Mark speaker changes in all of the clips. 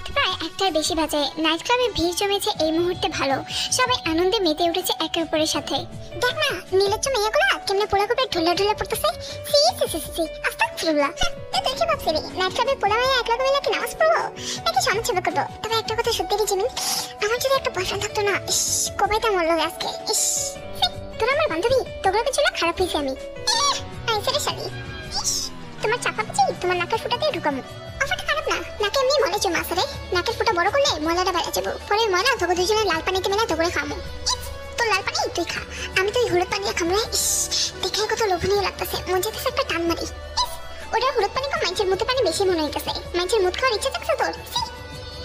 Speaker 1: রাত প্রায় 1টার বেশি বাজে। নাইট ক্লাবে ভিড় জমেছে এই মুহূর্তে ভালো। সবাই আনন্দে মেতে উঠেছে একে অপরের সাথে। দেখ না নীলচ্ছ মেয়েগুলো কেমনে পোলা কুপে ঢোলা ঢোলা পড়তেছে। সি সি সি সি আস্তাগফিরুল্লাহ। তুই কি ভাবছিস নাইট ক্লাবে পোলা মেয়ে একলা মিলে কি নামাজ পড়বো নাকি সমাজ সেবা করবো? তবে একটা কথা সত্যি রে জিমিন, আমার যদি একটা বয়ফ্রেন্ড থাকতো না, ইস কবেটা মরলো আজকে। ইস তোরা আমার বান্ধবী, তোগুলো কিছু না খারাপ হয়েছে আমি। সেটা শালি ইস তোমার চাপা পিছি তোমার নাকের ফুটা দিয়ে ঢুকামো। অফারটা খারাপ না, নাকে এমনি মলে জমা আছে রে। নাকের ফুটা বড় করলে ময়লাটা বেড়ে যাবো। পরে ময়লা তোকে দুজনে লাল পানিতে মেলা তোকে খামো। তোর লাল পানি তুই খা, আমি তো হলুদ পানি খামো। ইস দেখে কত লোভনীয় লাগতেছে, মন যেতেছে একটা টান মারি। ওটা হলুদ পানি কম মাইচের মুখে পানি বেশি মনে হইতেছে। মাইচের মুখ খাওয়ার ইচ্ছা থাকছে তোর?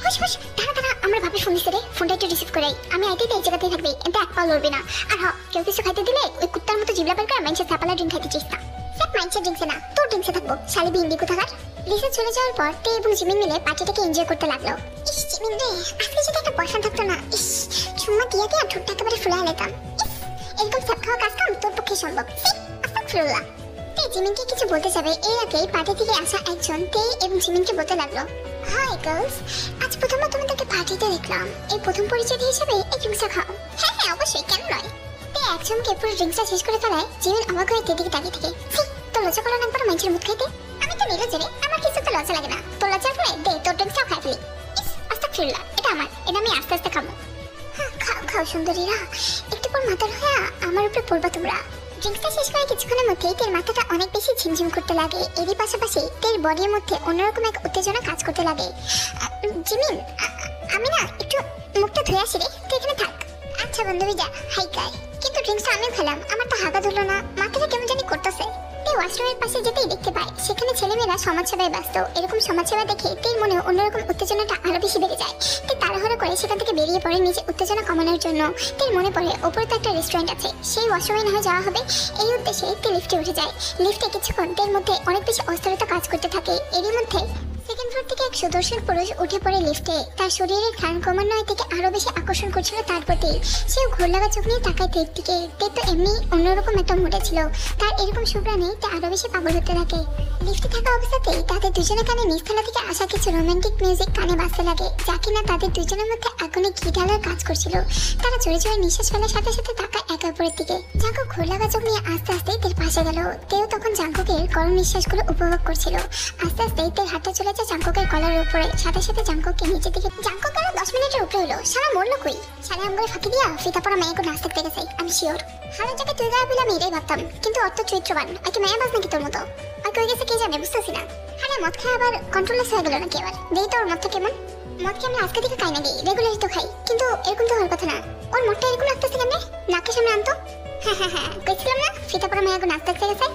Speaker 1: হুশ হুশ দাঁড়া দাঁড়া, আমার ভাবে ফোন দিছে রে। ফোনটা একটু রিসিভ করে আমি আইতেই এই জায়গাতেই থাকবি, এতে এক পা লড়বি না। আর কেউ কিছু খাইতে দিলে ওই কুত্তার মতো জিবলা বের করে মাইচের ছাপালা ড্রিঙ্ক খাইতে চিস না। সব মাইচের ড্রিঙ্কসে না, তোর ড্রিঙ্কসে থাকবো শালি বিন্দি কোথাকার। লিসা চলে যাওয়ার পর তে এবং জিমিন মিলে পার্টিটাকে এনজয় করতে লাগলো। ইস জিমিন রে, আজকে যদি একটা বয়ফ্রেন্ড থাকতো না, ইস চুম্মা দিয়ে দিয়ে ঠোঁটটা একেবারে ফুলে নিতাম। এরকম সব খাওয়া কাজ কাম তোর পক্ষে সম্ভব? আস্তাগফিরুল্লাহ। তে জিমিনকে কিছু বলতে যাবে এর আগেই পার্টি থেকে আসা একজন তে এবং জিমিনকে বলতে লাগলো, হাই গার্লস, আজ প্রথমবার তোমাদেরকে পার্টিতে দেখলাম। এই প্রথম পরিচয় হিসেবে এই ড্রিঙ্কসটা খাও। হ্যাঁ হ্যাঁ অবশ্যই, কেন নয়। তে একজনকে পুরো ড্রিঙ্কসটা শেষ করে ফেলায় জিমিন অবাক হয়ে দিকে তাকিয়ে থাকে। তো লজ্জা করো না একবার মানুষের মুখ খাইতে? আমি তো নিলজ্জ রে, আমার কিছু তো লজ্জা লাগে না। তোর লজ্জার পরে দে তোর ড্রিঙ্কসটাও খাই ফেলি। আস্তাগফিরুল্লাহ, এটা আমার, এটা আমি আস্তে আস্তে খাবো। হ্যাঁ খাও খাও সুন্দরীরা, একটু পর মাথার হয়ে আমার উপরে পড়বা তোমরা। ড্রিঙ্কসটা শেষ করে কিছুক্ষণের মধ্যেই তের মাথাটা অনেক বেশি ঝিমঝিম করতে লাগে। এরই পাশাপাশি তের বডির মধ্যে অন্যরকম এক উত্তেজনা কাজ করতে লাগে। জিমিন আমি না একটু মুখটা ধুয়ে আসি রে, তুই এখানে থাক। আচ্ছা বান্ধবী যা, হাই গাই। কিন্তু ড্রিঙ্কসটা আমি খেলাম, আমার তো হাগা ধরলো না, মাথাটা কেমন জানি করতেছে। তে ওয়াশরুমের পাশে যেতেই দেখতে পায় সেখানে ছেলেমেয়েরা সমাজসেবায় ব্যস্ত। এরকম সমাজসেবা দেখে তের মনে অন্যরকম উত্তেজনাটা আরো বেশি বেড়ে যায়। তে তাড়াহুড়ো করে সেখান থেকে বেরিয়ে পড়ে নিজের উত্তেজনা কমানোর জন্য। তের মনে পড়ে ওপরে তো একটা রেস্টুরেন্ট আছে, সেই ওয়াশরুমে না হয় যাওয়া হবে। এই উদ্দেশ্যে তে লিফটে উঠে যায়। লিফটে কিছুক্ষণ তের মধ্যে অনেক বেশি অস্থিরতা কাজ করতে থাকে। এরই মধ্যে সেকেন্ড ফ্লোর থেকে এক সুদর্শন পুরুষ উঠে পড়ে লিফটে। তার শরীরের ঘ্রাণ ক্রমান্বয়ে থেকে আরো বেশি আকর্ষণ করছিল তার প্রতি। সে ঘোর লাগা চোখ নিয়ে তাকায় তের দিকে। তে তো এমনি অন্যরকম একটা মুডে ছিল, তার এরকম সুপ্রাণে তে আরো বেশি পাগল হতে থাকে। লিফটে থাকা অবস্থাতেই তাদের দুজনের কানে নিচতলা থেকে আসা কিছু রোমান্টিক মিউজিক কানে বাজতে লাগে, যা কিনা তাদের দুজনের মধ্যে আগুনে ঘি ঢালার কাজ করছিল। তারা জোরে জোরে নিঃশ্বাস ফেলার সাথে সাথে তাকায় একে অপরের দিকে। জাঙ্কুক ঘোর লাগা চোখ নিয়ে আস্তে আস্তে তের পাশে গেল। তেও তখন জাঙ্কুকের গরম নিঃশ্বাসগুলো উপভোগ করছিল। আস্তে আস্তে তের হাতটা চলে যায় জাঙ্কুকের কলার উপরে, সাথে সাথে জাঙ্কুককে নিচের দিকে। জাঙ্কুক আরো 10 মিনিটের উপরে হলো, সারা মরলো কই? সারা আমগুলো ফাঁকি দিয়া ফিতা পড়া মেয়েকে নাচ দেখতে গেছে, আমি শিওর। হারার জায়গায় তুই গায়ে বলে আমি এটাই ভাবতাম, কিন্তু অত চরিত্রবান আর কি মেয়ে বাজ নাকি তোর মতো? আর কই গেছে কে জানে, বুঝতেছি না। হ্যাঁ মদ খায় আবার কন্ট্রোলেস হয়ে গেল নাকি এবার? দেই তোর মদটা কেমন? মদ কি আমরা আজকে থেকে খাই নাকি? রেগুলারই তো খাই, কিন্তু এরকম তো হওয়ার কথা না। ওর মদটা এরকম লাগতেছে কেন? নাকের সামনে আনতো। হ্যাঁ কইছিলাম না ফিতা পড়া মেয়ে নাচ দেখতে গেছে।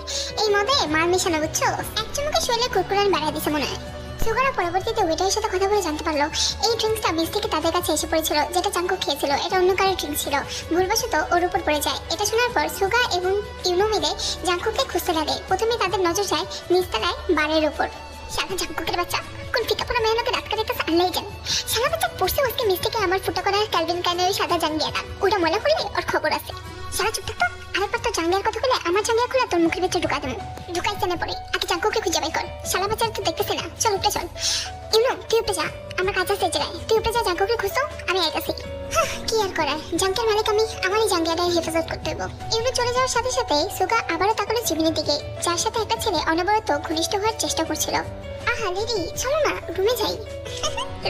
Speaker 1: এই মদে মার মিশানো বুঝছো? এক চুমুকে শরীরে কুরকুরান বাড়াই দিছে মনে হয়। সুগারা পরবর্তীতে ওয়েটারের সাথে কথা বলে জানতে পারলো এই ড্রিঙ্কসটা বিচ থেকে তাদের কাছে এসে পড়েছিল, যেটা জাঙ্কুক খেয়েছিল এটা অন্য কারোর ড্রিঙ্ক ছিল। ভুলবশত ওর উপর পড়ে যায়। এটা শোনার পর সুগা এবং ইউনো মিলে জাঙ্কুককে খুঁজতে লাগে। প্রথমে তাদের নজর যায় নিচতলায় বারের উপর। সারা জাঙ্কুকের বাচ্চা কোন ফিকা পড়া মেয়েকে রাত করে কাছে আল্লাহ জানে। সারা বাচ্চা পড়ছে বসতে মিস থেকে আমার ফুটা করা ক্যালভিন ক্যানের ওই সাদা জাঙ্গিয়াটা ওটা ময়লা করলে ওর খবর আছে। সারা চুপ থাকতো। আরেকবার তো জাঙ্গিয়ার কথা বলে আমার জাঙ্গিয়া খুলে তোর মুখের ভিতরে ঢুকা দেবো। ঢুকাইছে না পরে আগে জাঙ্কুকে খুঁজে বাই কর। সারা বাচ্চারা তো দেখতেছে না, চল উপরে চল। ইউনো তুই উপরে যা, আমার কাজ আছে জায়গায়। তুই উপরে যা, জাঙ্কুকে খুঁজতো, আমি আইতাছি। কি আর করার, জাঙ্কের মালিক আমি, আমারই জাঙ্গিয়াটাই হেফাজত করতে দেবো। ইউনো চলে যাওয়ার সাথে সাথে সুগা আবারও তাকালো জিমিনের দিকে, যার সাথে একটা ছেলে অনবরত ঘনিষ্ঠ হওয়ার চেষ্টা করছিল। আহা লেডি চলো না রুমে যাই।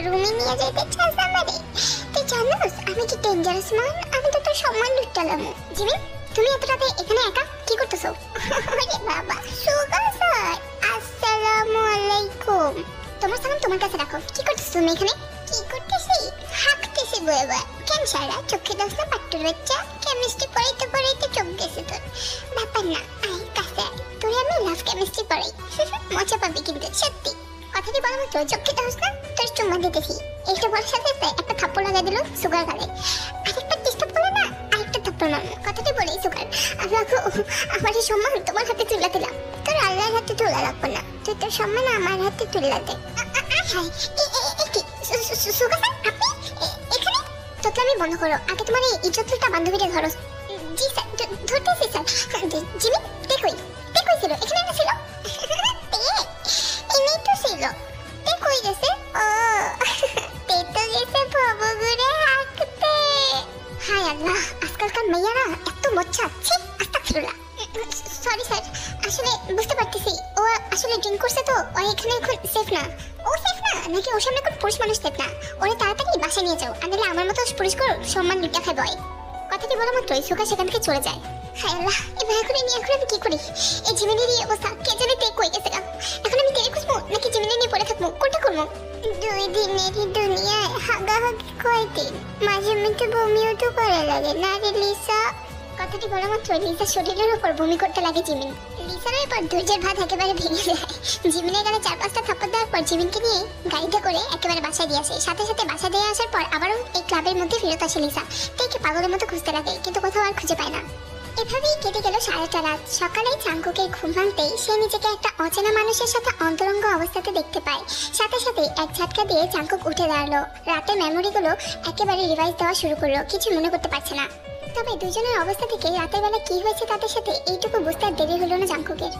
Speaker 1: রুমে নিয়ে যাইতে চাস আমারে? তুই জানোস আমি কি ডেঞ্জারাস মান? আমি তো তোর সম্মান লুটালাম। জিমিন তুমি এত রাতে এখানে একা কি করতেছো? আরে বাবা সুগা স্যার আসসালামু আলাইকুম। তোমার সালাম তোমার কাছে রাখো। কি করতেছো তুমি এখানে? কি করতেছি? হাঁকতেছি বইবা। কেন সারা চোখে দোষ না পাট্টুর বাচ্চা? কেমিস্ট্রি পড়াইতে পড়াইতে চোখ গেছে তোর। ব্যাপার না, আই কাছে আই, তোর আমি লাভ কেমিস্ট্রি পড়াই। মজা পাবি কিন্তু সত্যি। কথাটি বলা মাত্র চোখে দোষ না তোর চুম্মা দিতেছি। এইটা বলার সাথে একটা থাপ্পড় লাগাই দিল সুগার গালে। আরেকটা ডিস্টার্ব করলে না আরেকটা থাপ্পড় মারবো। কথাটি বলেই সুগার আল্লাহ আমার এই সম্মান তোমার হাতে তুলে দিলাম। তোর আল্লাহর হাতে তুলে রাখবো না, তুই তোর সম্মান আমার হাতে তুলে দে। সুগা স্যার আপনি এখানে? তোতলামি বন্ধ করো, আগে তোমার এই ইজ্জতটা বান্ধবীটা ধরো। জি স্যার ধরতেছি স্যার। জিমি তে কই ছিল? এখানে না ছিল? এনেই তো ছিল। তে কই গেছে? ও নাকি ওর সামনে কোনো পুরুষ মানুষ দেখ না, ওরে তাড়াতাড়ি বাসায় নিয়ে যাও, আনলে আমার মতো পুরুষ সম্মান লুটা খাই বয়। কথাটি বলা মাত্রই সুগা সেখান থেকে চলে যায়। হায় আল্লাহ, এবার এখন নিয়ে এখন আমি কি করি? এই জিমিনের এই অবস্থা, কে জানে তে কই গেছে গা। এখন আমি তেরে খুঁজবো নাকি জিমিনে নিয়ে পড়ে থাকবো, কোনটা করবো? 2 দিনেরই দুনিয়ায় হাগাহাগি কয়দিন, মাঝে মধ্যে বমিও তো করা লাগে না রে লিসা। কথাটি বলা মাত্র লিসার শরীরের উপর বমি করতে লাগে জিমিন। লিসারও এবার ধৈর্যের ভাত একেবারে ভেঙে যায়। জিমিনের গালে 4-5টা থাপ্পড় দেওয়ার পর জিমিনকে নিয়ে গাড়িতে করে একেবারে বাসায় দিয়ে আসে। সাথে সাথে বাসা দিয়ে আসার পর আবারও এই ক্লাবের মধ্যে ফেরত আসে লিসা। তেকে পাগলের মতো খুঁজতে লাগে কিন্তু কোথাও আর খুঁজে পায় না। এভাবেই কেটে গেল সারাটা রাত। সকালে চাঙ্কুকের ঘুম ভাঙতেই সে নিজেকে একটা অচেনা মানুষের সাথে অন্তরঙ্গ অবস্থাতে দেখতে পায়। সাথে সাথে এক ঝটকা দিয়ে চাঙ্কুক উঠে দাঁড়ালো। রাতের মেমোরিগুলো একেবারে রিভাইজ দেওয়া শুরু করলো, কিছু মনে করতে পারছে না। তবে দুজনের অবস্থা থেকে রাতের বেলা কি হয়েছে তাদের সাথে এইটুকু বুঝতে আর দেরি হলো না চাঙ্কুকের।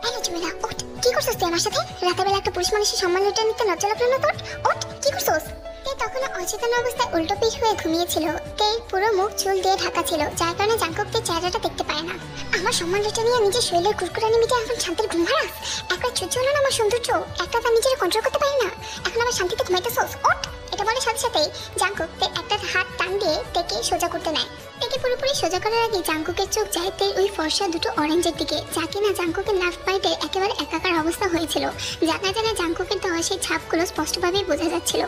Speaker 1: হ্যালো জুমেলা, ওঠ, কি করছিস তুই আমার সাথে? রাতের বেলা একটা পুরুষ মানুষের সম্মান লুটে নিতে লজ্জা লাগলো না তোর? ওঠ, কি করছিস? তে তখন অচেতন অবস্থায় উল্টো পিঠ হয়ে ঘুমিয়েছিল। তের পুরো মুখ চুল দিয়ে ঢাকা ছিল, যার কারণে চাঙ্কুক তের চেহারাটা দেখতে পায় না। আমার সম্মান লুটে নিয়ে নিজের শরীরের কুরকুরানি মিটে এখন শান্তির ঘুম হারাস? একবার সহ্য হলো না আমার সৌন্দর্য? একটা তার নিজের কন্ট্রোল করতে পারি না, এখন আবার শান্তিতে ঘুমাইতেছস? ওঠ। এটা বলার সাথে সাথেই জাঙ্কুক তের একটা হাত টান দিয়ে তেকে সোজা করতে নেয়। তেকে পুরোপুরি সোজা করার আগে জাঙ্কুকের চোখ যায় তের ওই ফর্সা দুটো অরেঞ্জের দিকে, যা কিনা জাঙ্কুকের লাভ পাইতে একেবারে একাকার অবস্থা হয়েছিল। জানা জানা জাঙ্কুকের দেওয়া সেই ছাপগুলো স্পষ্টভাবেই বোঝা যাচ্ছিল।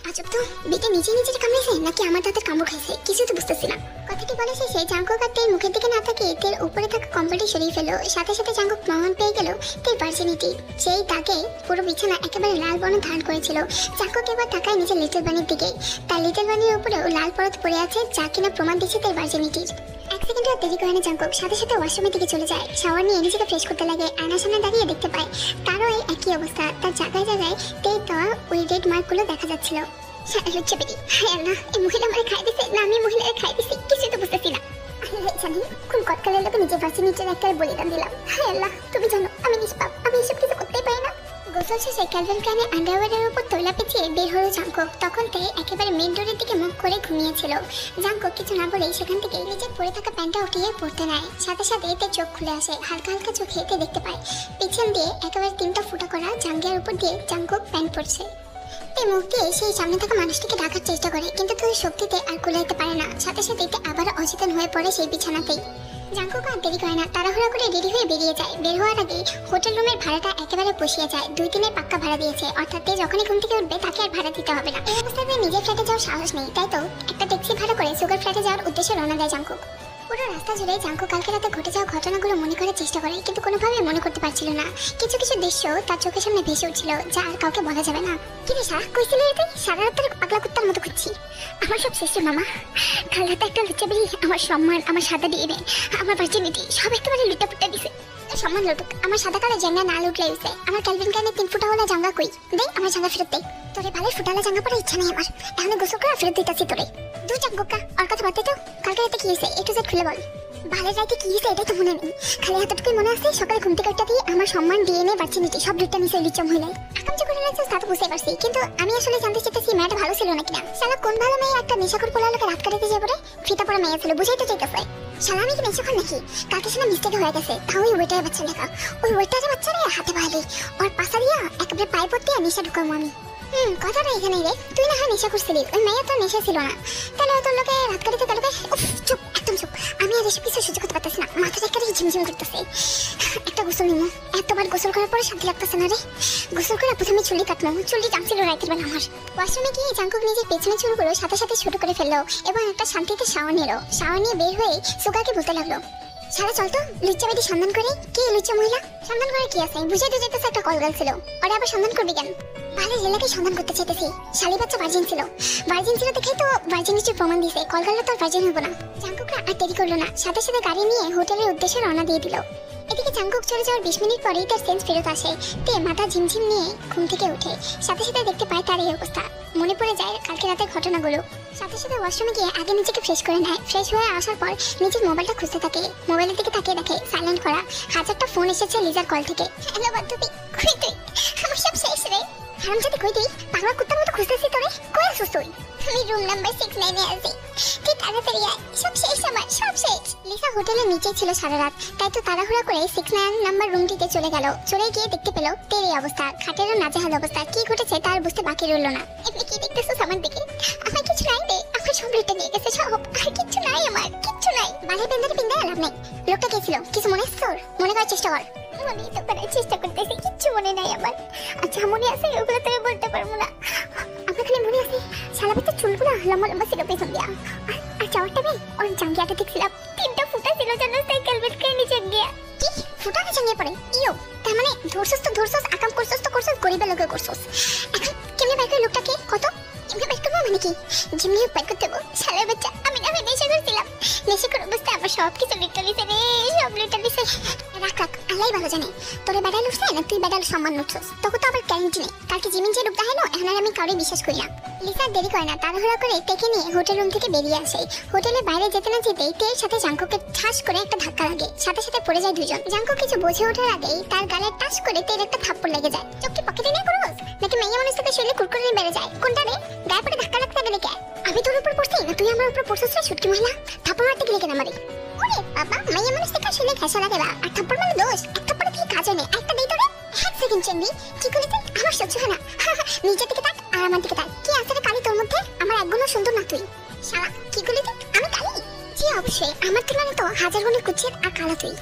Speaker 1: আজব তো, বেটে নিজে নিজের কামড়েছে নাকি আমার দাঁতের কামড় খাইছে, কিছু তো বুঝতেছি না। কথাটি বলে শেষে জাঙ্কুক আর তের মুখের দিকে না তাকিয়ে তের উপরে থাকা কম্বলটি সরিয়ে ফেলো। সাথে সাথে জাঙ্কুক প্রমাণ পেয়ে গেল তের ভার্জিনিটি। সেই দাগে পুরো বিছানা একেবারে লাল বর্ণ ধারণ করেছিল। জাঙ্কুক এবার তাকায় নিজের লিটল বানির দিকে। তার লিটল বানির উপরেও লাল পরত পড়ে আছে, যা কিনা প্রমাণ দিচ্ছে তের ভার্জিনিটির। এক সেকেন্ডও দেরি করে না জাঙ্কুক সাথে সাথে ওয়াশরুমের দিকে চলে যায়। শাওয়ার নিয়ে নিজেকে ফ্রেশ করতে লাগে। আয়নার সামনে দাঁড়িয়ে দেখতে পায় তারও এই একই অবস্থা। তার জায়গায় জায়গায় তেল দেওয়া ওই রেড মার্কগুলো দেখা যাচ্ছিল। লুচ্চা বেটি, হায় আল্লাহ, এই মহিলা আমারে খাই দিছে না আমি মহিলারে খাই দিছি, কিছুই তো বুঝতেছি না। আল্লাহ জানি কোন কটকালের লোকে নিজের ভার্জিনিটির একটা বলিদান দিলাম। হায় আল্লাহ, তুমি জানো আমি নিষ্পাপ, আমি এসব কিছু করতেই পারি না। গোসল শেষে ক্যালভিন ক্লাইনের আন্ডারওয়্যারের উপর তৈলা পেঁচিয়ে বের হলো জাঙ্কুক। তখন তে একেবারে মেন ডোরের দিকে মুখ করে ঘুমিয়েছিল। জাঙ্কুক কিছু না বলেই সেখান থেকে নিজের পরে থাকা প্যান্টটা উঠিয়ে পড়তে নেয়। সাথে সাথে এতে চোখ খুলে আসে। হালকা হালকা চোখে এতে দেখতে পায় পিছন দিয়ে একেবারে 3টা ফুটা করা জাঙ্গিয়ার উপর দিয়ে জাঙ্কুক প্যান্ট পরছে। তে মুখ দিয়ে সেই সামনে থাকা মানুষটিকে ডাকার চেষ্টা করে, কিন্তু তাদের শক্তিতে আর কুলাইতে পারে না। সাথে সাথে এতে আবার অচেতন হয়ে পড়ে সেই বিছানাতেই। জাঙ্কুক আর দেরি করে না, তাড়াহুড়া করে রেডি হয়ে বেরিয়ে যায়। বের হওয়ার আগে হোটেল রুমের ভাড়াটা একেবারে পুষিয়ে যায়। 2 দিনের পাক্কা ভাড়া দিয়েছে, অর্থাৎ যখনই ঘুম থেকে উঠবে তাকে আর ভাড়া দিতে হবে না। এই অবস্থাতে নিজের ফ্ল্যাটে যাওয়ার সাহস নেই, তাই তো একটা ট্যাক্সি ভাড়া করে সুগার ফ্ল্যাটে যাওয়ার উদ্দেশ্যে রওনা দেয় জাঙ্কুক। পুরো রাস্তা জুড়ে জাঙ্কুক কালকে রাতে ঘটে যাওয়া ঘটনাগুলো মনে করার চেষ্টা করে, কিন্তু কোনোভাবেই মনে করতে পারছিল না। কিছু কিছু দৃশ্য তার চোখের সামনে ভেসে উঠছিল, যা আর কাউকে বলা যাবে না। কি রে সারা, কইছিলে তুই? সারা রাত ধরে পাগলা কুত্তার মতো খুঁজছি। আমার সব শেষে মামা, কাল রাতে একটা লুচ্চা বেরি আমার সম্মান, আমার সাদা দিয়ে আমার ভার্জিনিটি সব একেবারে লুটা পুটা দিছে। সম্মান লুটুক, আমার সাদা কালো জাঙ্গা না লুটলে হইছে। আমার ক্যালভিন ক্লাইনের 3 ফুটা হলা জাঙ্গা কই? দে আমার জাঙ্গা ফেরত দে। তোরে ভালো ফুটালা জাঙ্গা পরার ইচ্ছা নেই আমার, এখন গোসল করে ফেরত দিতেছি তোরে। দু জাঙ্গুকা আর কথা বাদ দে তো, কালকে রাতে কি হয়েছে একটু জেড খুলে বল। ভালো রাতে কি হয়েছে এটাই তো মনে নেই, খালি এতটুকুই মনে আছে সকালে ঘুম থেকে উঠতে দিয়ে আমার সম্মান ডিএনএ ভার্জিনিটি সব লুটটা নিছে লিচম হইলাই। আকাম যে করে লাগছে তা তো বুঝতে পারছি, কিন্তু আমি আসলে জানতে চাইতেছি মেয়েটা ভালো ছিল নাকি না। শালা কোন ভালো মেয়ে একটা নেশাখোর পোলা লোকে রাত কাটাতে যাবে রে, ফিতা পড়া মেয়ে ছিল, বুঝাই তো চাইতেছে। শালা আমি কি নেশাখোর নাকি? কালকে শুনে মিস্টেক হয়ে গেছে, তাও ওই ওয়েটারের বাচ্চা লেখা। ওই ওয়েটারের বাচ্চা রে হাতে পাইলি ওর পাশা দিয়া একেবারে পায়ে পড়তে নেশা ঢুকাবো আমি। কথাটা এখানে রে, তুই না হয় নেশা করছিলি, ওই মেয়ে তো নেশা ছিল না, তাহলে তোর লোকে রাত কাটাতে তাহলে চুপ, একদম চুপ। আমি আর এসব কিছু সহ্য করতে পারতেছি না, মাথাটা একটা ঝিমঝিম করতেছে। একটা গোসল নিমো, এতবার গোসল করার পরে শান্তি লাগতেছে না রে। গোসল করে প্রথমে চুলি কাটলো, চুলটি জামছিল রাতের বেলা আমার। ওয়াশরুমে গিয়ে জাঙ্কুক নিজের পেছনে চুলগুলো সাথে সাথে ছোট করে ফেললো এবং একটা শান্তিতে শাওয়ার নিল। শাওয়ার নিয়ে বের হয়ে সুগাকে বলতে লাগলো, সারা চল তো লুচ্চা বেটি সন্ধান করে। কে লুচ্চা মহিলা? সন্ধান করে কি আছে, বুঝাই তো যেতেছে একটা কলগাল ছিল, ওরা আবার সন্ধান করবি কেন? ভালো জেলাকে সন্ধান করতে চাইতেছি। শালি বাচ্চা ভার্জিন ছিল, ভার্জিন ছিল দেখেই তো ভার্জিনিটির প্রমাণ দিয়েছে, কলগালটা তো আর ভার্জিন হবো না। জাঙ্কুকরা আর দেরি করলো না, সাথে সাথে গাড়ি নিয়ে হোটেলের উদ্দেশ্যে রওনা দিয়ে দিল। এদিকে জাঙ্কুক চলে যাওয়ার 20 মিনিট পরেই তার সেন্স ফেরত আসে। তে মাথা ঝিমঝিম নিয়ে ঘুম থেকে উঠে, সাথে সাথে দেখতে পায় তার এই অবস্থা। মনে পড়ে যায় কালকে রাতের ঘটনাগুলো। সাথে সাথে ওয়াশরুমে গিয়ে আগে নিজেকে ফ্রেশ করে নেয়। ফ্রেশ হয়ে আসার পর নিজের মোবাইলটা খুঁজতে থাকে। মোবাইলের দিকে তাকিয়ে দেখে সাইলেন্ট করা। হাজারটা ফোন এসেছে লিজার কল থেকে। হ্যালো বান্ধবী, কই তুই? আমার সব শেষ রে। হারামজাদি কই তুই? পাগলা কুত্তার মতো খুঁজতেছি তোরে, কই করছস তুই? আমি রুম নাম্বার 69 এ আছি, তুই তাড়াতাড়ি আয়, সব শেষ আমার, সব শেষ। লিসা হোটেলের নিচে ছিল সারা রাত, তাই তো তাড়াহুড়া করে 69 নাম্বার রুমটিতে চলে গেল। চলে গিয়ে দেখতে পেল তের এই অবস্থা, খাটেরও নাজেহাল অবস্থা। কি ঘটেছে তার বুঝতে বাকি রইল না। এমনি কি দেখতেছস আমার দিকে? আমার কিছু নাই রে, আমার সব লুটে নিয়ে গেছে সব, আর কিচ্ছু নাই, আমার কিচ্ছু নাই। বালের বেন্দারে পিন্দায় লাভ নাই। লোকটা কে ছিল কিছু মনে আছে তোর? মনে করার চেষ্টা কর। মনে তো করার চেষ্টা করতেছি, কিচ্ছু মনে নাই আমার। আচ্ছা মনে আছে ওগুলো তোকে বলতে পারবো না। আমার খালি মনে আছে শালা বাচ্চা চুলগুলো লম্বা লম্বা ছিল পেছন দিয়া, আর চাওয়ারটা মেয়ে ওর জাঙ্গিয়াটা দেখছিলাম, 3টা ফুটা ছিল যেন সাইকেল বেটকে নিচে গিয়া। কি ফুটা নিচে গিয়ে পড়ে? ইয়ো, তার মানে ধরছস তো ধরছস, আকাম করছস তো করছস, গরিবের লোকে করছস। এখন কেমনে বাইক করে লোকটাকে কত কেমনে বাইক করবো মানে কি? যেমনি বাইক করতে দেবো শালার বাচ্চা। আমি না নেশা করছিলাম, নেশা করে অবস্থায় আমার সব কিছু লুটে নিছে রে, সব লুটে নিছে। রাখ রাখ, আল্লাহই ভালো জানে তোরে বেড়াল উঠছে না তুই বেড়াল সম্মান উঠছস। তোকে তো আবার গ্যারান্টি নেই, কালকে জিমিন যে রূপ দেখালো এখন আর আমি কাউরে বিশ্বাস করি না। লিসা দেরি করে না, তাড়াহুড়া করে টেকে নিয়ে হোটেল রুম থেকে বেরিয়ে আসে। হোটেলের বাইরে যেতে না যেতেই তের সাথে জাঙ্কুকে ঠাস করে একটা ধাক্কা লাগে, সাথে সাথে পড়ে যায় দুজন। জাঙ্কু কিছু বুঝে ওঠার আগেই তার গালে টাস করে তের একটা থাপ্পড় লেগে যায়। চোখ কি পকেটে নিয়ে করোস নাকি মাইয়া মানুষ থেকে শরীরে কুরকুরে বেড়ে যায়? কোনটা রে? গায়ে পড়ে ধাক্কা লাগতে গেলে কে? আমি তোর উপর পড়ছি না তুই আমার উপর পড়ছিস রে ছুটকি মহিলা? থাপ্পড় মারতে গেলে কেন আমারে? ওরে বাবা, মাইয়া মানুষ থেকে শরীরে ঘাসা লাগে বা আর থাপ্পড় মারলে দোষ? এক থাপ্পড়ে কি কাজ নেই, একটা দেই তোরে। এক সেকেন্ড চেন্দি, কি করলি তুই? আমার সহ্য হয় না। নিচের দিকে তাক আর আমার দিকে তাক, কি আছে রে কালি তোর মধ্যে? আমার একগুণও সুন্দর না তুই। শালা কি করলি তুই? আমি কালি? জি অবশ্যই, আমার তুলনায় তো হাজার গুণে কুচিত আর কালা তুই।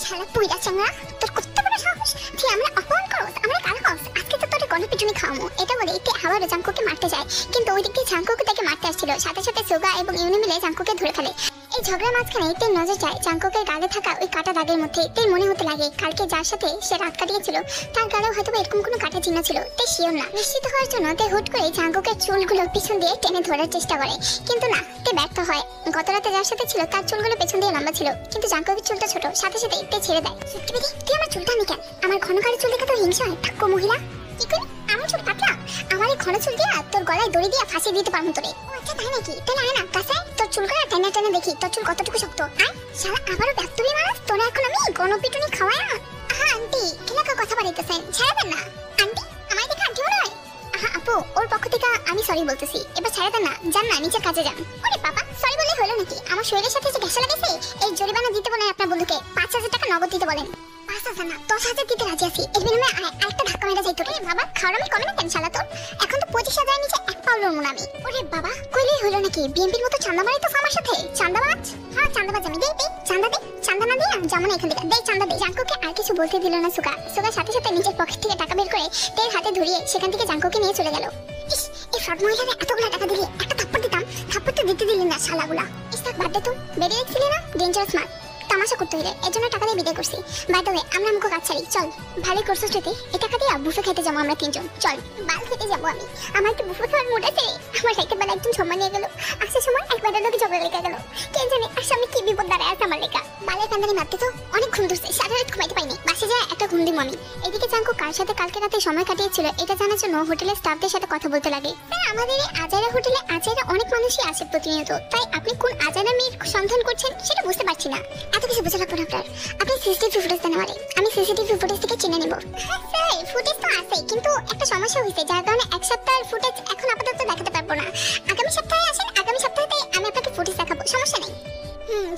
Speaker 1: শালা পুইরা চাংড়া, তোর কত বড় সাহস তুই আমরা অপমান করস, আমরা কালা হস। আজকে তো তোর গণপিটুনি খাওয়ামো। এটা বলে এতে আবারও জাঙ্কুকে মারতে যায়, কিন্তু ওই দিক দিয়ে জাঙ্কুকে তাকে মারতে আসছিল। সাথে সাথে সুগা এবং ইউনি মিলে জাঙ্কুকে ধরে ফেলে। এই ঝগড়ার মাঝখানে তের নজর যায় জাঙ্কুকের গালে থাকা ওই কাটা দাগের মধ্যে। তের মনে হতে লাগে কালকে যার সাথে সে রাত কাটিয়েছিল তার গালেও হয়তো এরকম কোনো কাটা চিহ্ন ছিল। তে শিওর না। নিশ্চিত হওয়ার জন্য তে হুট করে জাঙ্কুকের চুলগুলো পিছন দিয়ে টেনে ধরার চেষ্টা করে, কিন্তু না, তে ব্যর্থ হয়। গত রাতে যার সাথে ছিল তার চুলগুলো পেছন দিয়ে লম্বা ছিল, কিন্তু জাঙ্কুকের চুলটা ছোট। সাথে সাথে তে ছেড়ে দেয়। সত্যি বেদি তুই আমার চুলটা আনি কেন? আমার ঘন কালো চুল দেখে তোর হিংসা হয়? ঠাক্কো মহিলা, কি করি? আমার চুল পাতলা, আমার এই ঘন চুল দিয়া তোর গলায় দড়ি দিয়া ফাঁসিয়ে দিতে পারবো তোরে। ও আচ্ছা তাই নাকি? তাহলে আয় না কাছে, তোর চুল করা টেনে টেনে দেখি তোর চুল কতটুকু শক্ত। আয় শালা, আবারও ব্যাকতুলি মানুষ, তোরা এখন আমি গণপিটুনি খাওয়াই না। আহা আন্টি, কেলাকা কথা বাড়াইতেছেন, ছেড়ে দেন না। আন্টি আমায় দেখে আন্টি মনে হয়? আহা আপু, ওর পক্ষ থেকে আমি সরি বলতেছি, এবার ছেড়ে দেন না, যান না নিচের কাজে যান। ওরে বাবা, সরি বলে হলো নাকি? আমার শরীরের সাথে যে ঘেঁষা লাগেছে এই জরিমানা দিতে বলেন আপনার বন্ধুকে। 5,000 টাকা নগদ দিতে বলেন। 5,000 না 10,000 দিতে রাজি আছি। এর বিনিময়ে আরেকটা ধাক্কা মেরে যাই তোরে। বাবা খাওয়ারামি করে না কেন শালা তোর? এখন তো 25,000 নিচে এক পাও লড়বো না আমি। ওরে বাবা, কইলেই হলো নাকি? বিএমপির মতো চান্দা মারি তো আমার সাথে। চান্দাবাজ? হ্যাঁ চান্দাবাজ আমি। দেই চান্দা দে, চান্দা না দিয়া যেমন এখান থেকে দেই চান্দা দে। জাঙ্কুকে আর কিছু বলতে দিল না সুগা। সুগার সাথে সাথে নিজের পকেট থেকে টাকা বের করে তের হাতে ধরিয়ে সেখান থেকে জাঙ্কুকে নিয়ে চলে গেল। ইস, এই ফ্রড মহিলারে এতগুলো টাকা দিলি, একটা থাপ্পড় দিতাম, থাপ্পড় তো দিতে দিলি না শালাগুলা। ইস থাক বাদ দে তো, বেরিয়ে দেখছিলি না ডেঞ্জারাস মার, তামাশা করতে হইলে এর জন্য টাকা দিয়ে বিদায় করছি। বাই দ্য ওয়ে আমরা মুখ কাজ ছাড়ি, চল। ভালোই করছিস যদি এই টাকা দিয়ে বুফে খেতে যাবো আমরা 3 জন। চল বাল খেতে যাবো আমি, আমার তো বুফে খাওয়ার মুড আছে। আমার সাইকেল বেলা একদম সম্মান নিয়ে গেল, আসার সময় একবার লোকে ঝগড়া লেগে গেল। কে জানে আর সামনে কি বিপদ দাঁড়ায় আছে আমার লেখা। বালের কান্দানি মারতে তো অনেক ঘুম ধরছে, সারা রাত ঘুমাইতে পাইনি। বাসে যায় একটা ঘুম দিব আমি। এদিকে জাঙ্কু কার সাথে কালকে রাতে সময় কাটিয়েছিল এটা জানার জন্য হোটেলের স্টাফদের সাথে কথা বলতে লাগে। স্যার আমাদের এই আজাইরা হোটেলে আজাইরা অনেক মানুষই আসে প্রতিনিয়ত, তাই আপনি কোন আজাইরা মেয়ের সন্ধান করছেন সেটা বুঝতে পারছি না। এত কিছু বুঝে লাগবে না আপনার, আপনি সিসিটিভি ফুটেজ দেন আমারে, আমি সিসিটিভি ফুটেজ থেকে চিনে নেব। হ্যাঁ স্যার ফুটেজ তো আছে, কিন্তু একটা সমস্যা হয়েছে যার কারণে এক সপ্তাহের ফুটেজ এখন আপাতত দেখাতে পারবো না। আগামী সপ্তাহে আসেন, আগামী সপ্তাহেতে আমি আপনাকে ফুটেজ দেখাবো, সমস্যা নেই।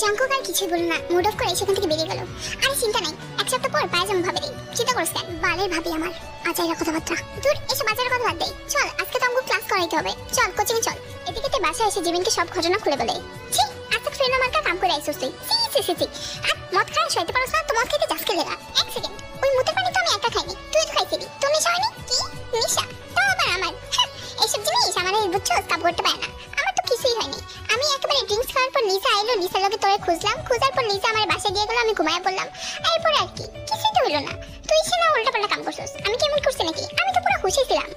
Speaker 1: জাঙ্কুক আর কিছুই বলল না, মুড অফ করে সেখান থেকে বেরিয়ে গেল। আরে চিন্তা নাই, এক সপ্তাহ পর পায়ে যাবো ভাবে দিই। চিন্তা করিস কেন? বালের ভাবি আমার আজাইরা কথাবার্তা। দূর এসব আজাইরা কথা বাদ দেই, চল আজকে তো আমাকে ক্লাস করাইতে হবে, চল কোচিং চল। এদিকে তুই বাসায় এসে জীবনকে সব ঘটনা খুলে বলে। ছি আজকে ফ্রেন্ড আমার কাম করে আইসোস তুই। সি আর মদ খাওয়া সইতে পারছ না তো মদ খেতে যাস খেলে না। এক সেকেন্ড, ওই মুতের পানি তো আমি একা খাইনি, তুই তো খাইছিলি। তোর নেশা হয়নি? কি নেশা? তো আবার আমার এইসব জিনিস আমার বুঝছো কাপ করতে পারে না। আমার তো কিছুই হয়নি, আমি একেবারে ড্রিঙ্কস খাওয়ার পর লিসা আইলো, লিসার লগে তোরে খুঁজলাম, খোঁজার পর লিসা আমার বাসায় দিয়ে গেল, আমি ঘুমায় পড়লাম। এরপর আর কি কিছুই তো হলো না। তুই সে না উল্টা পাল্টা কাম করছিস, আমি কেমন করছি নাকি? আমি তো পুরো খুশি ছিলাম।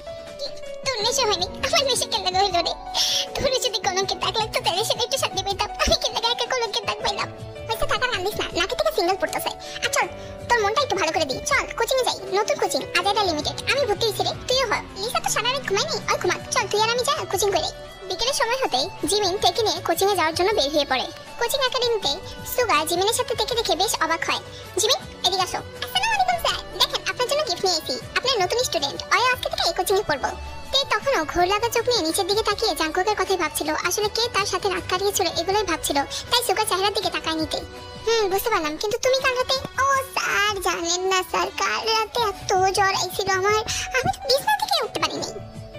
Speaker 1: তোর নেশা হয়নি, আমার নেশা কেন লাগে হইল রে? তোর যদি কলঙ্কের দাগ লাগতো তাহলে সেটা একটু শান্তি পেতাম, আমি কেন একা কলঙ্কের দাগ পাইলাম? হয়তো টাকা রান্দিস না, নাকি থেকে সিঙ্গেল পড়তেছে। আর চল তোর মনটা একটু ভালো করে দিই, চল কোচিং এ যাই, নতুন কোচিং আজাইরা লিমিটেড। আমি ভর্তি হইছি রে, তুইও হ। লিসা তো সারা রাত ঘুমায়নি, ওই ঘুমা, চল তুই আর আমি যাই কোচিং করে। বিকেলের সময় হতেই জিমিন তেকে নিয়ে কোচিং এ যাওয়ার জন্য বের হয়ে পড়ে। কোচিং একাডেমিতে সুগা জিমিনের সাথে তেকে দেখে বেশ অবাক হয়। জিমিন এদিকে আসো। আসসালামু আলাইকুম স্যার। দেখেন আপনার জন্য গিফট নিয়ে এসেছি। আপনার নতুন স্টুডেন্ট আজকে থেকে এই কোচিং এ পড়বো। তে তখনও ঘোর লাগা চোখ নিয়ে নিচের দিকে তাকিয়ে জাঙ্কুকের কথাই ভাবছিল। আসলে কে তার সাথে রাত কাটিয়েছিল এগুলোই ভাবছিল, তাই সুগার চেহারার দিকে তাকায় নিতে। বুঝতে পারলাম, কিন্তু তুমি কাল রাতে? ও স্যার জানেন না স্যার, কাল রাতে এত জ্বর আইছিল আমার, আমি তো বিছানা থেকে উঠতে পারিনি।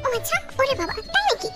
Speaker 1: ও আচ্ছা, ওরে বাবা, তাই নাকি?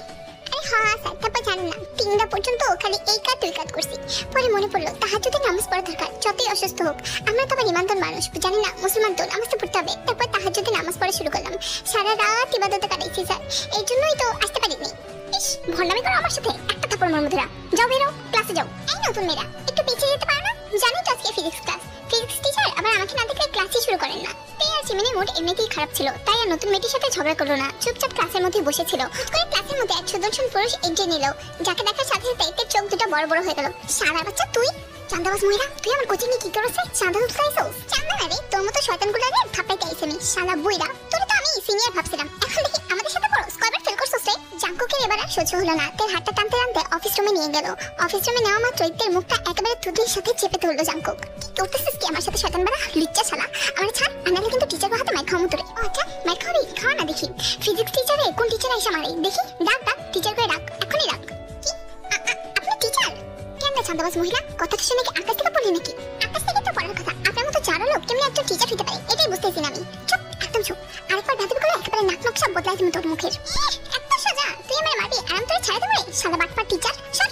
Speaker 1: আরে হ্যাঁ স্যার, তারপর জানেন না 3টা পর্যন্ত খালি এই কাজ তুই কাজ করছি। পরে মনে পড়লো তাহাজ্জুদের নামাজ পড়া দরকার, যতই অসুস্থ হোক। আমরা তো আবার ইমানদার মানুষ, জানি না মুসলমান তো, নামাজ তো পড়তে হবে। তারপর তাহাজ্জুদের নামাজ পড়া শুরু করলাম, সারা রাত ইবাদতে কাটাইছি স্যার, এই জন্যই তো আসতে পারিনি। ইস, ভণ্ডামি করো আমার সাথে, একটা থাপ্পড় মারমু ধরা। যাও বেরো, ক্লাসে যাও। এই নতুন মেয়েরা একটু পিছিয়ে যেতে পারো না? জানি তো আজকে ফিজিক্স ক্লাস, ফিজিক্স টিচার আবার আমাকে না দেখলে ক্লাসই শুরু করেন না। তাই আর চিমিনের মুড এমনিতেই খারাপ ছিল, তাই আর নতুন মেয়েটির সাথে ঝগড়া করলো না, চুপচাপ ক্লাসের মধ্যে বসেছিল। করে ক্লাসের মধ্যে এক সুদর্শন পুরুষ এগিয়ে নিল, যাকে দেখার সাথে সাথে তার চোখ দুটো বড় বড় হয়ে গেল। শালার বাচ্চা তুই! চান্দাবাজ মহিলা, তুই আমার কোচিং এ কি করছিস? চাঁদা উঠছাইছস? চাঁদা না রে, তোর মতো শয়তানগুলো রে থাপাইতে আইছি আমি। শালা বুইড়া, তোর তো আমি সিনিয়র ভাবছিলাম, এখন দেখি আমাদের সাথে পড়স। কয়বার ফেল করছস রে? জাঙ্কুকের এবার আর সহ্য হলো না, তার হাতটা টানতে টানতে অফিস রুমে নিয়ে গেল। অফিস রুমে নেওয়া মাত্রই তার মুখটা একেবারে থুতনির সাথে চেপে ধরলো জাঙ্কুক। কি করতেছিস কি আমার সাথে শয়তান বাড়া? লুচ্চা শালা, আমার ছাড়, আনালে কিন্তু টিচারের হাতে মাইর খাওয়ামু তোরে। ও আচ্ছা, মাইর খাওয়াবি? খাওয়া না দেখি। ফিজিক্স টিচারে কোন টিচার এসে মারে দেখি? ডাক ডাক, টিচার করে ডাক, এখনই ডাক। কি আপনি টিচার? কেন ছান্দাবাজ মহিলা, কথাটা শুনে কি আকাশ থেকে পড়লি নাকি? আকাশ থেকে তো পড়ার কথা, আপনার মতো চারো লোক কেমন একজন টিচার হতে পারে এটাই বুঝতেছি না আমি। চুপ, একদম চুপ। আরেকবার ভাবি বলে একেবারে নাক নাক সব বদলাই তুমি তোর মুখের। এত সোজা, তুই আমার মারবি আর আমি তোরে ছাড়া দেবো? শালা বাটপার টিচার, সর।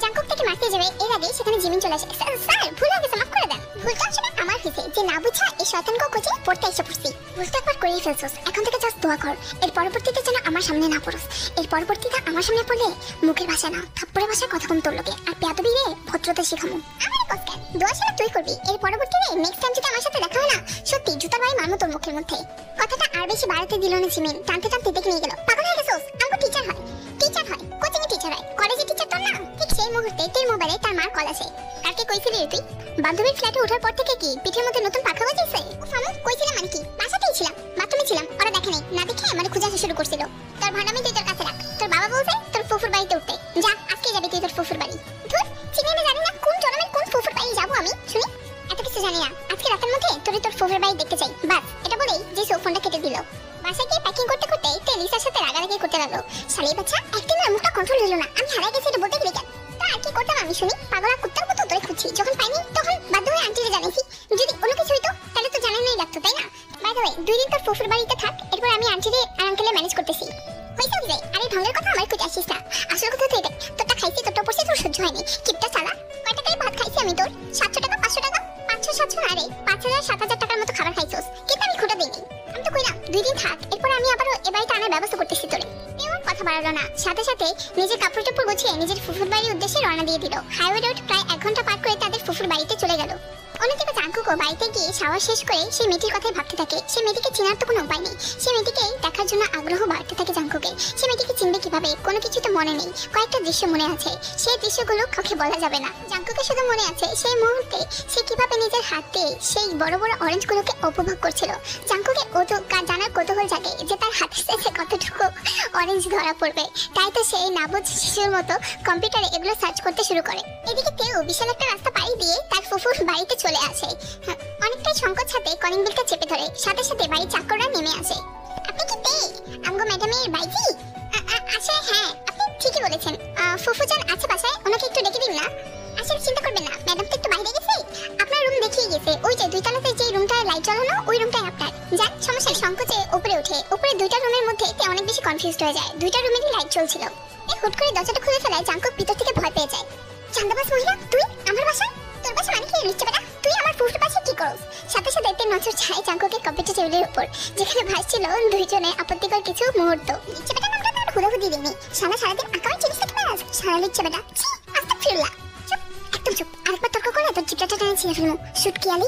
Speaker 1: জাঙ্কুক থেকে মারতে যাবে এর আগে সেখানে জিমিন চলে আসে। স্যার ভুল হয়ে গেছে, মাফ করে দেন। ভুলটা আসলে আমার হয়েছে যে না বুঝা এই শয়তানকে কোচিং পড়তে এসে পড়ছি। ভুলটা একবার করেই ফেলছস, এখন থেকে জাস্ট দোয়া কর এর পরবর্তীতে যেন আমার সামনে না পড়স। এর পরবর্তীতে আমার সামনে পড়লে মুখের ভাষা না থাপ্পড়ের ভাষায় কথা কম তোর লোকে, আর পেয়াদবি রে ভদ্রতা শেখামু। আমার কসকেন দোয়া শালা তুই করবি, এর পরবর্তীতে নেক্সট টাইম যদি আমার সাথে দেখা হয় না, সত্যি জুতার বাড়ি মারমু তোর মুখের মধ্যে। কথাটা আর বেশি বাড়াতে দিল না জিমিন, টানতে টানতে দেখে নিয়ে গেল। পাগল হয়ে গেছস? আমাকে টিচার হয়, টিচার হয়, কোচিং এ টিচার হয়, কলেজে টিচার তোর না। ঠিক সেই মুহূর্তে তোর মোবাইলে তার মার কল আসে। কাকে কইছিলি রে তুই? বান্ধবীর ফ্ল্যাটে ওঠার পর থেকে কি পিঠের মধ্যে নতুন পাখা বাজিয়েছে? ও ফামু, কইছিলাম মানে কি? বাসাতেই ছিলাম, বাথরুমে ছিলাম, ওরা দেখে নাই, না দেখে মানে খোঁজা শুরু করছিল। তোর ভান্ডামি তুই তোর কাছে রাখ, তোর বাবা বলছে তোর ফুফুর বাড়িতে উঠতে। যা, আজকে যাবি তুই তোর ফুফুর বাড়ি। ধুর, চিনি না জানি না কোন জন্মের কোন ফুফুর বাড়ি যাবো আমি, শুনি। এত কিছু জানি না, আজকে রাতের মধ্যে তোর ফুফুর বাড়ি দেখতে চাই, বাস। এটা বলেই যে ফোনটা কেটে দিল। বাসায় গিয়ে প্যাকিং করতে করতে তে লিসার সাথে রাগারাগি করতে লাগলো। শালি বাচ্চা, একদিন আর মুখটা কন্ট্রোল হলো না, আমি হারাই গেছি এটা বলতে গেলি কেন? তা আর কি করতাম আমি শুনি, পাগলা কুত্তার মতো তোরে খুঁজছি, যখন পাইনি তখন বাধ্য হয়ে আন্টিরে জানাইছি। যদি অন্য কিছু হইতো তাহলে তো জানাই নাই লাগতো, তাই না? বাই দ্য ওয়ে, 2 দিন তোর ফুফুর বাড়িতে থাক, এরপর আমি আন্টিরে আর আঙ্কেলে ম্যানেজ করতেছি। হইছে যে আরে ঢঙ্গের কথা আমার কই আসিস না, আসল কথা তো এটা। তোরটা খাইছি, তোরটা পড়ছে, তোর সহ্য হয়নি। কিপটা শালা, কয় টাকায় ভাত খাইছি আমি তোর? 700 টাকা, 500 টাকা, 500 700 না রে, 5000 7000 টাকার মতো খাবার খাইছস, কিন্তু আমি খোটা দিইনি। আমি তো কইলাম 2 দিন থাক, এরপর আমি আবারও এ বাড়িতে আনার ব্যবস্থা করতেছি তোরে। তেমন কথা বাড়ালো না, সাথে সাথে নিজের কাপড় টাপড় গুছিয়ে নিজের ফুফুর বাড়ির উদ্দেশ্যে রওনা দিয়ে দিল। হাইওয়ে রোড প্রায় 1 ঘন্টা পার করে তাদের ফুফুর বাড়িতে চলে গেল। অন্যদিকে জাঙ্কুকও বাড়িতে গিয়ে শাওয়ার শেষ করে সেই মেয়েটির কথাই ভাবতে থাকে। সেই মেয়েটিকে চেনার তো কোনো উপায় নেই, সেই মেয়েটিকে দেখার জন্য আগ্রহ বাড়তে থাকে জাঙ্কুকের। সেই মেয়েটিকে চিনবে কিভাবে, কোনো কিছু তো মনে নেই। কয়েকটা দৃশ্য মনে আছে, সেই দৃশ্যগুলো কাউকে বলা যাবে না। জাঙ্কুকের শুধু মনে আছে সেই মুহূর্তে সে কিভাবে নিজের হাতে সেই বড় বড় অরেঞ্জগুলোকে উপভোগ করছিল। জাঙ্কুকের জানার কৌতূহল জাগে যে তার হাতের সাথে কতটুকু অরেঞ্জ ধরা পড়বে। তাই তো সেই নাবুজ শিশুর মতো কম্পিউটারে এগুলো সার্চ করতে শুরু করে। এদিকে তেও বিশাল একটা রাস্তা পাড়ি দিয়ে তার ফুফুর বাড়িতে চলে আসে। অনেকটাই সংকোচ হাতে কলিং বেলটা চেপে ধরে, সাথে সাথে বাড়ির চাকররা নেমে আসে। আপনি কি তে আমগো ম্যাডামের বাইজি? আসলে হ্যাঁ, আপনি ঠিকই বলেছেন। ফুফুজান আছে বাসায়, ওনাকে একটু ডেকে দিন না। আসলে চিন্তা করবেন না, ম্যাডাম তো একটু বাইরে গেছে, আপনার রুম দেখিয়ে গেছে। ওই যে 2 তলাতে যে রুমটায় লাইট জ্বালানো, ওই রুমটাই আপনার। যান, সমস্যা নেই। সংকোচে উপরে ওঠে। উপরে 2টা রুমের মধ্যে তে অনেক বেশি কনফিউজড হয়ে যায়। 2টা রুমেরই লাইট জ্বলছিল। হুট করে দরজাটা খুলে ফেলায় জাঙ্কুক ভিতর থেকে ভয় পেয়ে যায়। চান্দাবাজ মহিলা, তুই আমার বাসায়? তোর বাসা মানে কি লুচ্চা বেটা? তুই আমার ফুফুর পাশে কি করস? সাথে সাথে তে নজর যায় জাঙ্কুকের কম্পিউটার টেবিলের উপর, যেখানে ভাসছিল 2 জনে আপত্তিকর কিছু মুহূর্ত। লুচ্চা বেটা নামটা তো হুদাহুদি দিইনি। সারাদিন আকামে চিনিস না কি আজ? সারা লুচ্চা বেটা, আস্তাগফিরুল্লাহ। চুপ, একদম চুপ। আরেকবার তর্ক করলে তোর চিপটাটা টেনে ছিঁড়ে ফেলবো, শুটকি আলী।